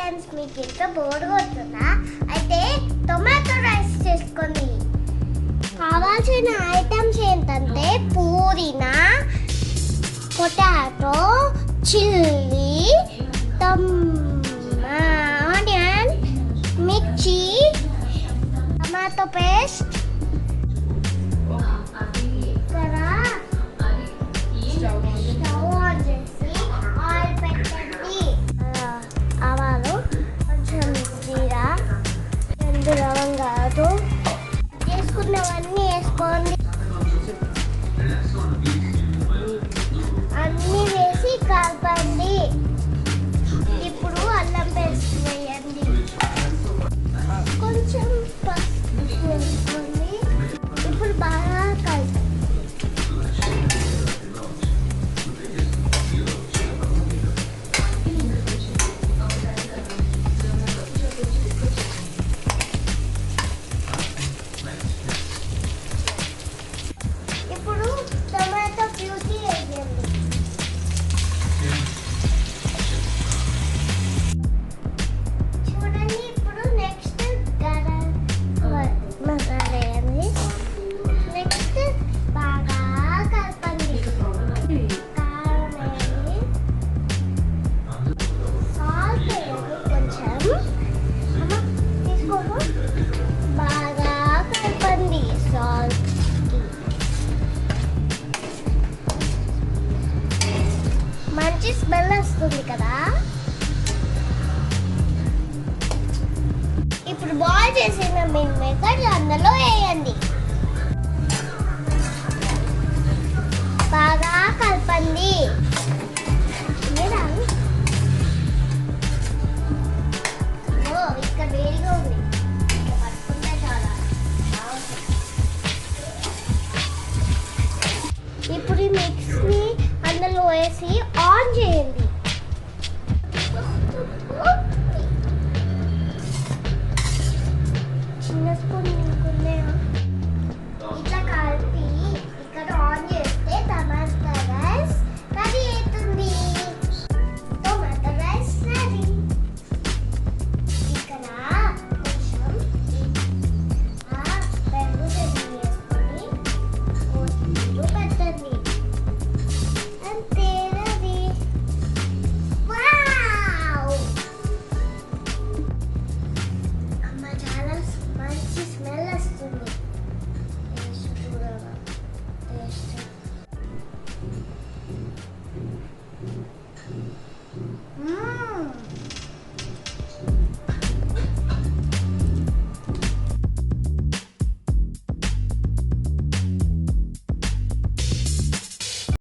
Friends, మీకు ఇంట్లో bore కొడుతుందా? అయితే టొమాటో రైస్ చేసుకోండి. కావాల్సిన ఐటమ్స్ ఏంటంటే పుదీనా, పొటాటో, చిల్లీ, ఆనియన్, మిర్చి, టమాటో పేస్ట్, స్టవ్ ఆన్ చేసి ఆయిల్ పెట్టండి. ఆవాలు, కొంచెం జీరా, 2 లవంగాలు వేసుకున్నవన్నీ వేసుకోండి. అన్నీ వేసి కలపండి. ఇప్పుడు అల్లం పేస్ట్ వేయండి. కొంచెం పసుపు వేసుకోండి. ఇప్పుడు బాగా కలపండి. ఇప్పుడు టొమాటో ప్యూరీ వేయండి. చూడండి, ఇప్పుడు నెక్స్ట్ గరం మసాలా వేయండి. నెక్స్ట్ బాగా కలపండి. కారం వేయండి, సాల్ట్ వేయండి కొంచెం. తీసుకోను, బాగా కలపండి. సాల్ట్ మంచి స్మెల్ వస్తుంది కదా. ఇప్పుడు బాయిల్ చేసిన మిల్ మేకర్ అందులో వేయండి. బాగా కలపండి.